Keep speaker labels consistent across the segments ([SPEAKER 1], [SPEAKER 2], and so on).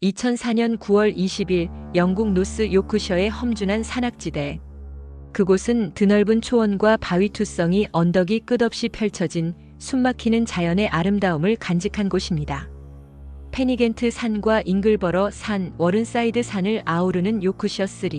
[SPEAKER 1] 2004년 9월 20일 영국 노스 요크셔의 험준한 산악지대. 그곳은 드넓은 초원과 바위 투성이 언덕이 끝없이 펼쳐진 숨막히는 자연의 아름다움을 간직한 곳입니다. 페니겐트 산과 잉글버러 산, 워른사이드 산을 아우르는 요크셔 3.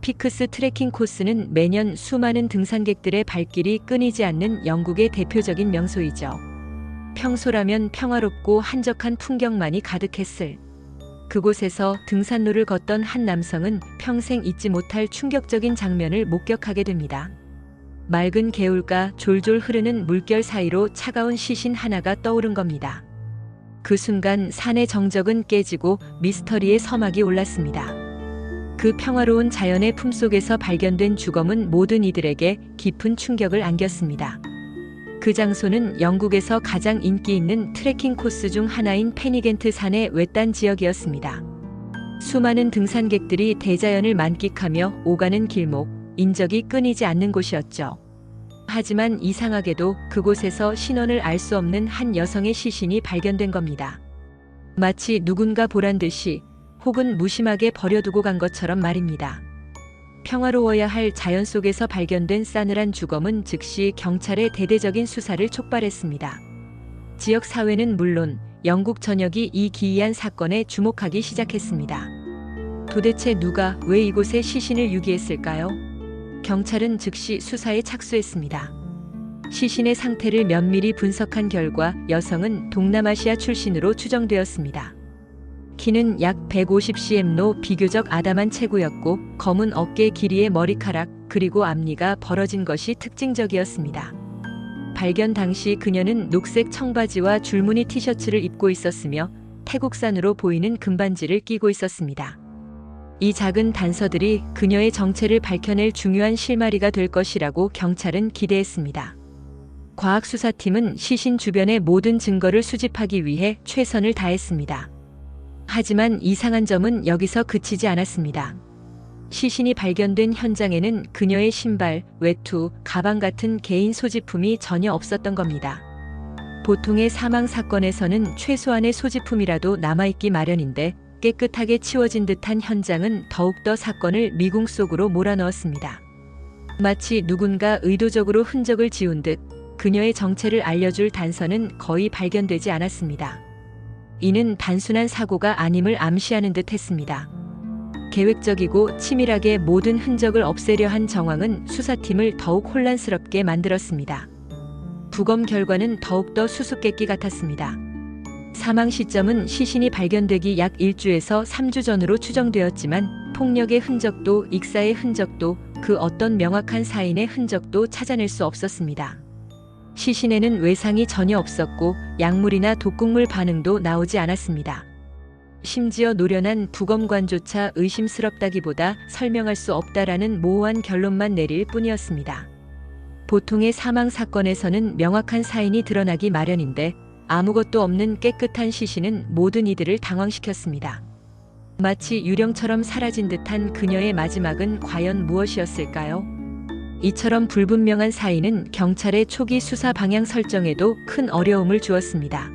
[SPEAKER 1] 피크스 트레킹 코스는 매년 수많은 등산객들의 발길이 끊이지 않는 영국의 대표적인 명소이죠. 평소라면 평화롭고 한적한 풍경만이 가득했을 그곳에서 등산로를 걷던 한 남성은 평생 잊지 못할 충격적인 장면을 목격하게 됩니다. 맑은 개울가 졸졸 흐르는 물결 사이로 차가운 시신 하나가 떠오른 겁니다. 그 순간 산의 정적은 깨지고 미스터리의 서막이 올랐습니다. 그 평화로운 자연의 품속에서 발견된 주검은 모든 이들에게 깊은 충격을 안겼습니다. 그 장소는 영국에서 가장 인기 있는 트레킹 코스 중 하나인 페니겐트 산의 외딴 지역이었습니다. 수많은 등산객들이 대자연을 만끽하며 오가는 길목, 인적이 끊이지 않는 곳이었죠. 하지만 이상하게도 그곳에서 신원을 알 수 없는 한 여성의 시신이 발견된 겁니다. 마치 누군가 보란 듯이 혹은 무심하게 버려두고 간 것처럼 말입니다. 평화로워야 할 자연 속에서 발견된 싸늘한 주검은 즉시 경찰의 대대적인 수사를 촉발했습니다. 지역 사회는 물론 영국 전역이 이 기이한 사건에 주목하기 시작했습니다. 도대체 누가 왜 이곳에 시신을 유기했을까요? 경찰은 즉시 수사에 착수했습니다. 시신의 상태를 면밀히 분석한 결과 여성은 동남아시아 출신으로 추정되었습니다. 키는 약 150cm로 비교적 아담한 체구였고 검은 어깨 길이의 머리카락 그리고 앞니가 벌어진 것이 특징적이었습니다. 발견 당시 그녀는 녹색 청바지와 줄무늬 티셔츠를 입고 있었으며 태국산으로 보이는 금반지를 끼고 있었습니다. 이 작은 단서들이 그녀의 정체를 밝혀낼 중요한 실마리가 될 것이라고 경찰은 기대했습니다. 과학수사팀은 시신 주변의 모든 증거를 수집하기 위해 최선을 다했습니다. 하지만 이상한 점은 여기서 그치지 않았습니다. 시신이 발견된 현장에는 그녀의 신발, 외투, 가방 같은 개인 소지품이 전혀 없었던 겁니다. 보통의 사망 사건에서는 최소한의 소지품이라도 남아있기 마련인데 깨끗하게 치워진 듯한 현장은 더욱더 사건을 미궁 속으로 몰아넣었습니다. 마치 누군가 의도적으로 흔적을 지운 듯 그녀의 정체를 알려줄 단서는 거의 발견되지 않았습니다. 이는 단순한 사고가 아님을 암시하는 듯 했습니다. 계획적이고 치밀하게 모든 흔적을 없애려 한 정황은 수사팀을 더욱 혼란스럽게 만들었습니다. 부검 결과는 더욱더 수수께끼 같았습니다. 사망 시점은 시신이 발견되기 약 1주에서 3주 전으로 추정되었지만 폭력의 흔적도 익사의 흔적도 그 어떤 명확한 사인의 흔적도 찾아낼 수 없었습니다. 시신에는 외상이 전혀 없었고 약물이나 독극물 반응도 나오지 않았습니다. 심지어 노련한 부검관조차 의심스럽다기보다 설명할 수 없다라는 모호한 결론만 내릴 뿐이었습니다. 보통의 사망 사건에서는 명확한 사인이 드러나기 마련인데 아무것도 없는 깨끗한 시신은 모든 이들을 당황시켰습니다. 마치 유령처럼 사라진 듯한 그녀의 마지막은 과연 무엇이었을까요? 이처럼 불분명한 사인은 경찰의 초기 수사 방향 설정에도 큰 어려움을 주었습니다.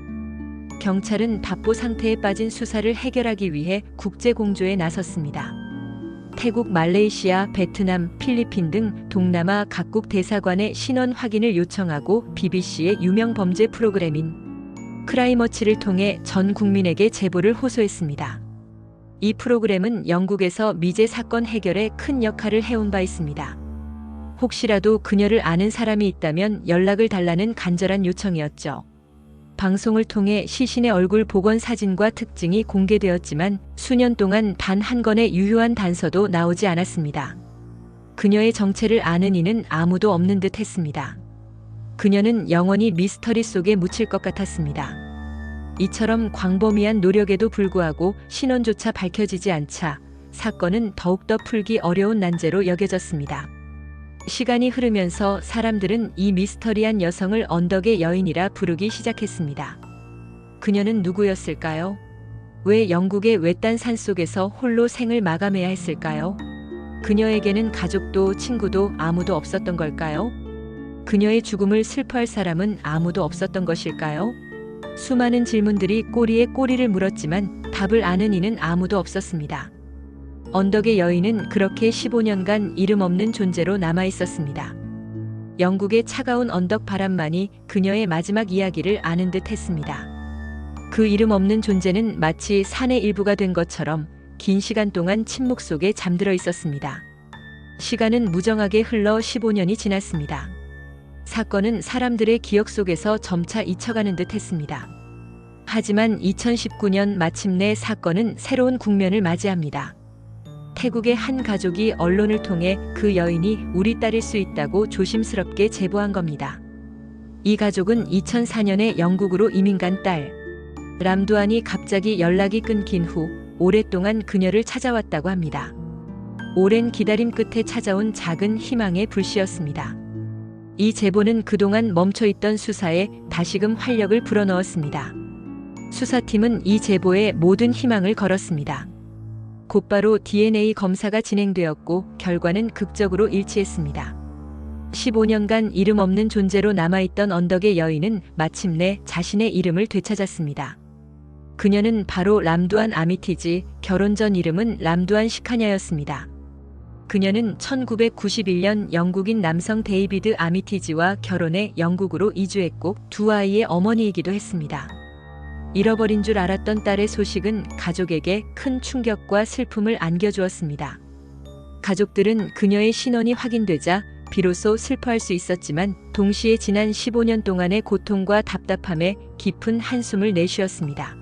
[SPEAKER 1] 경찰은 답보 상태에 빠진 수사를 해결하기 위해 국제 공조에 나섰습니다. 태국, 말레이시아, 베트남, 필리핀 등 동남아 각국 대사관의 신원 확인을 요청하고 BBC의 유명 범죄 프로그램인 크라이머치를 통해 전 국민에게 제보를 호소했습니다. 이 프로그램은 영국에서 미제 사건 해결에 큰 역할을 해온 바 있습니다. 혹시라도 그녀를 아는 사람이 있다면 연락을 달라는 간절한 요청이었죠. 방송을 통해 시신의 얼굴 복원 사진과 특징이 공개되었지만 수년 동안 단 한 건의 유효한 단서도 나오지 않았습니다. 그녀의 정체를 아는 이는 아무도 없는 듯 했습니다. 그녀는 영원히 미스터리 속에 묻힐 것 같았습니다. 이처럼 광범위한 노력에도 불구하고 신원조차 밝혀지지 않자 사건은 더욱더 풀기 어려운 난제로 여겨졌습니다. 시간이 흐르면서 사람들은 이 미스터리한 여성을 언덕의 여인이라 부르기 시작했습니다. 그녀는 누구였을까요? 왜 영국의 외딴 산속에서 홀로 생을 마감해야 했을까요? 그녀에게는 가족도 친구도 아무도 없었던 걸까요? 그녀의 죽음을 슬퍼할 사람은 아무도 없었던 것일까요? 수많은 질문들이 꼬리에 꼬리를 물었지만 답을 아는 이는 아무도 없었습니다. 언덕의 여인은 그렇게 15년간 이름 없는 존재로 남아 있었습니다. 영국의 차가운 언덕 바람만이 그녀의 마지막 이야기를 아는 듯 했습니다. 그 이름 없는 존재는 마치 산의 일부가 된 것처럼 긴 시간 동안 침묵 속에 잠들어 있었습니다. 시간은 무정하게 흘러 15년이 지났습니다. 사건은 사람들의 기억 속에서 점차 잊혀가는 듯 했습니다. 하지만 2019년 마침내 사건은 새로운 국면을 맞이합니다. 태국의 한 가족이 언론을 통해 그 여인이 우리 딸일 수 있다고 조심스럽게 제보한 겁니다. 이 가족은 2004년에 영국으로 이민 간 딸 람두안이 갑자기 연락이 끊긴 후 오랫동안 그녀를 찾아왔다고 합니다. 오랜 기다림 끝에 찾아온 작은 희망의 불씨였습니다. 이 제보는 그동안 멈춰있던 수사에 다시금 활력을 불어넣었습니다. 수사팀은 이 제보에 모든 희망을 걸었습니다. 곧바로 DNA 검사가 진행되었고 결과는 극적으로 일치했습니다. 15년간 이름 없는 존재로 남아있던 언덕의 여인은 마침내 자신의 이름을 되찾았습니다. 그녀는 바로 람두안 아미티지, 결혼 전 이름은 람두안 시카냐였습니다. 그녀는 1991년 영국인 남성 데이비드 아미티지와 결혼해 영국으로 이주했고 두 아이의 어머니이기도 했습니다. 잃어버린 줄 알았던 딸의 소식은 가족에게 큰 충격과 슬픔을 안겨주었습니다. 가족들은 그녀의 신원이 확인되자 비로소 슬퍼할 수 있었지만 동시에 지난 15년 동안의 고통과 답답함에 깊은 한숨을 내쉬었습니다.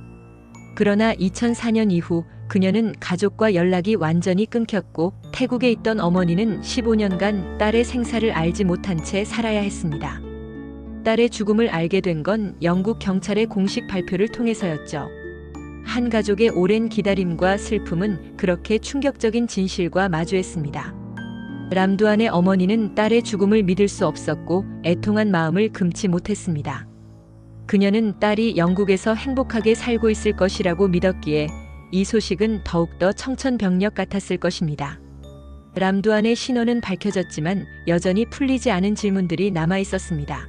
[SPEAKER 1] 그러나 2004년 이후 그녀는 가족과 연락이 완전히 끊겼고 태국에 있던 어머니는 15년간 딸의 생사를 알지 못한 채 살아야 했습니다. 딸의 죽음을 알게 된 건 영국 경찰의 공식 발표를 통해서였죠. 한 가족의 오랜 기다림과 슬픔은 그렇게 충격적인 진실과 마주했습니다. 람두안의 어머니는 딸의 죽음을 믿을 수 없었고 애통한 마음을 금치 못했습니다. 그녀는 딸이 영국에서 행복하게 살고 있을 것이라고 믿었기에 이 소식은 더욱더 청천벽력 같았을 것입니다. 람두안의 신원은 밝혀졌지만 여전히 풀리지 않은 질문들이 남아 있었습니다.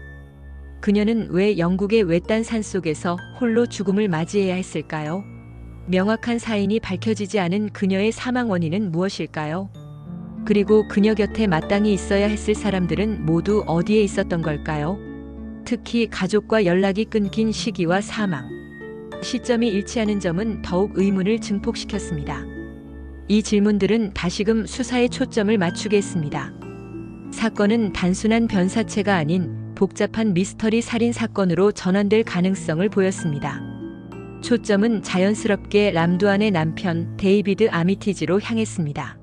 [SPEAKER 1] 그녀는 왜 영국의 외딴 산속에서 홀로 죽음을 맞이해야 했을까요? 명확한 사인이 밝혀지지 않은 그녀의 사망 원인은 무엇일까요? 그리고 그녀 곁에 마땅히 있어야 했을 사람들은 모두 어디에 있었던 걸까요? 특히 가족과 연락이 끊긴 시기와 사망 시점이 일치하는 점은 더욱 의문을 증폭시켰습니다. 이 질문들은 다시금 수사에 초점을 맞추게 했습니다. 사건은 단순한 변사체가 아닌 복잡한 미스터리 살인 사건으로 전환될 가능성을 보였습니다. 초점은 자연스럽게 람두안의 남편 데이비드 아미티지로 향했습니다.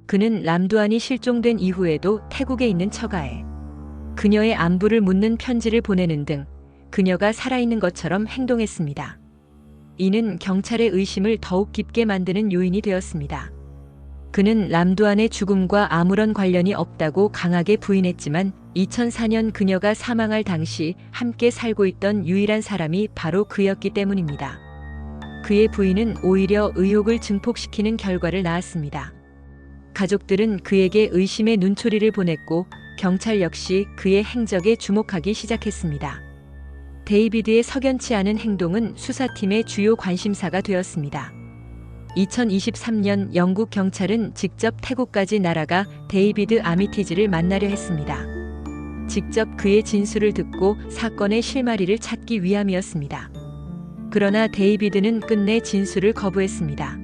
[SPEAKER 1] 그는 람두안이 실종된 이후에도 태국에 있는 처가에 그녀의 안부를 묻는 편지를 보내는 등 그녀가 살아있는 것처럼 행동했습니다. 이는 경찰의 의심을 더욱 깊게 만드는 요인이 되었습니다. 그는 람두안의 죽음과 아무런 관련이 없다고 강하게 부인했지만 2004년 그녀가 사망할 당시 함께 살고 있던 유일한 사람이 바로 그였기 때문입니다. 그의 부인은 오히려 의혹을 증폭시키는 결과를 낳았습니다. 가족들은 그에게 의심의 눈초리를 보냈고 경찰 역시 그의 행적에 주목하기 시작했습니다. 데이비드의 석연치 않은 행동은 수사팀의 주요 관심사가 되었습니다. 2023년 영국 경찰은 직접 태국까지 날아가 데이비드 아미티지를 만나려 했습니다. 직접 그의 진술을 듣고 사건의 실마리를 찾기 위함이었습니다. 그러나 데이비드는 끝내 진술을 거부했습니다.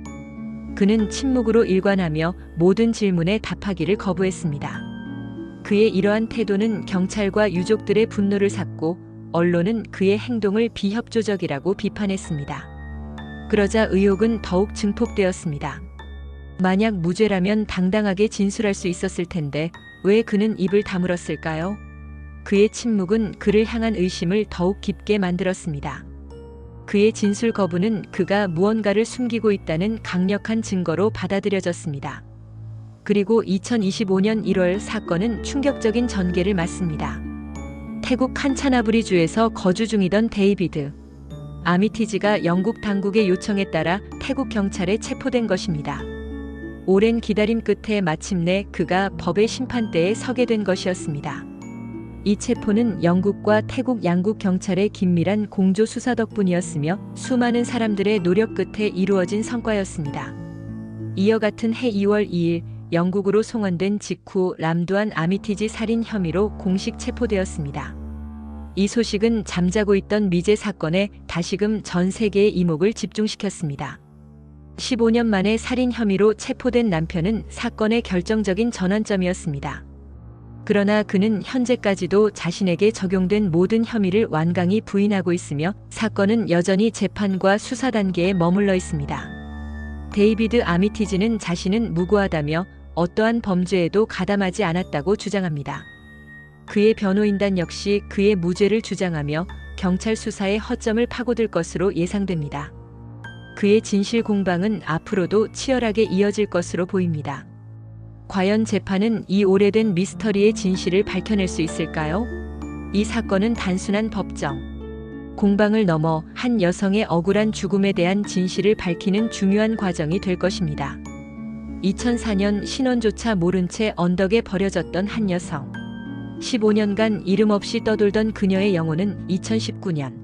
[SPEAKER 1] 그는 침묵으로 일관하며 모든 질문에 답하기를 거부했습니다. 그의 이러한 태도는 경찰과 유족들의 분노를 샀고 언론은 그의 행동을 비협조적이라고 비판했습니다. 그러자 의혹은 더욱 증폭되었습니다. 만약 무죄라면 당당하게 진술할 수 있었을 텐데 왜 그는 입을 다물었을까요? 그의 침묵은 그를 향한 의심을 더욱 깊게 만들었습니다. 그의 진술 거부는 그가 무언가를 숨기고 있다는 강력한 증거로 받아들여졌습니다. 그리고 2025년 1월 사건은 충격적인 전개를 맞습니다. 태국 칸차나부리 주에서 거주 중이던 데이비드 아미티지가 영국 당국의 요청에 따라 태국 경찰에 체포된 것입니다. 오랜 기다림 끝에 마침내 그가 법의 심판대에 서게 된 것이었습니다. 이 체포는 영국과 태국 양국 경찰의 긴밀한 공조 수사 덕분이었으며 수많은 사람들의 노력 끝에 이루어진 성과였습니다. 이어 같은 해 2월 2일 영국으로 송환된 직후 람두안 아미티지 살인 혐의로 공식 체포되었습니다. 이 소식은 잠자고 있던 미제 사건에 다시금 전 세계의 이목을 집중시켰습니다. 15년 만에 살인 혐의로 체포된 남편은 사건의 결정적인 전환점이었습니다. 그러나 그는 현재까지도 자신에게 적용된 모든 혐의를 완강히 부인하고 있으며 사건은 여전히 재판과 수사 단계에 머물러 있습니다. 데이비드 아미티지는 자신은 무고하다며 어떠한 범죄에도 가담하지 않았다고 주장합니다. 그의 변호인단 역시 그의 무죄를 주장하며 경찰 수사의 허점을 파고들 것으로 예상됩니다. 그의 진실 공방은 앞으로도 치열하게 이어질 것으로 보입니다. 과연 재판은 이 오래된 미스터리의 진실을 밝혀낼 수 있을까요? 이 사건은 단순한 법정 공방을 넘어 한 여성의 억울한 죽음에 대한 진실을 밝히는 중요한 과정이 될 것입니다. 2004년 신원조차 모른 채 언덕에 버려졌던 한 여성. 15년간 이름 없이 떠돌던 그녀의 영혼은 2019년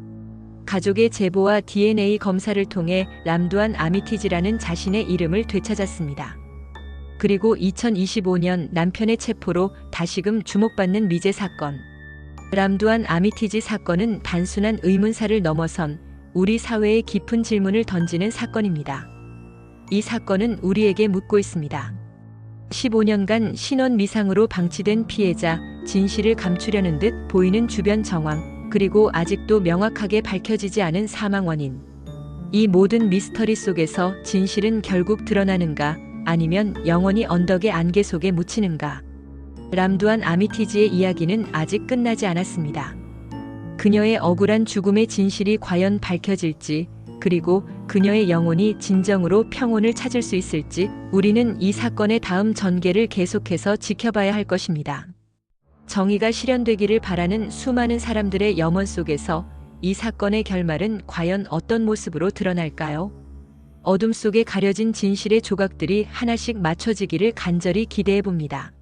[SPEAKER 1] 가족의 제보와 DNA 검사를 통해 람두안 아미티지라는 자신의 이름을 되찾았습니다. 그리고 2025년 남편의 체포로 다시금 주목받는 미제 사건. 람두안 아미티지 사건은 단순한 의문사를 넘어선 우리 사회에 깊은 질문을 던지는 사건입니다. 이 사건은 우리에게 묻고 있습니다. 15년간 신원 미상으로 방치된 피해자, 진실을 감추려는 듯 보이는 주변 정황, 그리고 아직도 명확하게 밝혀지지 않은 사망 원인. 이 모든 미스터리 속에서 진실은 결국 드러나는가, 아니면 영원히 언덕의 안개 속에 묻히는가. 람두안 아미티지의 이야기는 아직 끝나지 않았습니다. 그녀의 억울한 죽음의 진실이 과연 밝혀질지, 그리고 그녀의 영혼이 진정으로 평온을 찾을 수 있을지 우리는 이 사건의 다음 전개를 계속해서 지켜봐야 할 것입니다. 정의가 실현되기를 바라는 수많은 사람들의 염원 속에서 이 사건의 결말은 과연 어떤 모습으로 드러날까요? 어둠 속에 가려진 진실의 조각들이 하나씩 맞춰지기를 간절히 기대해 봅니다.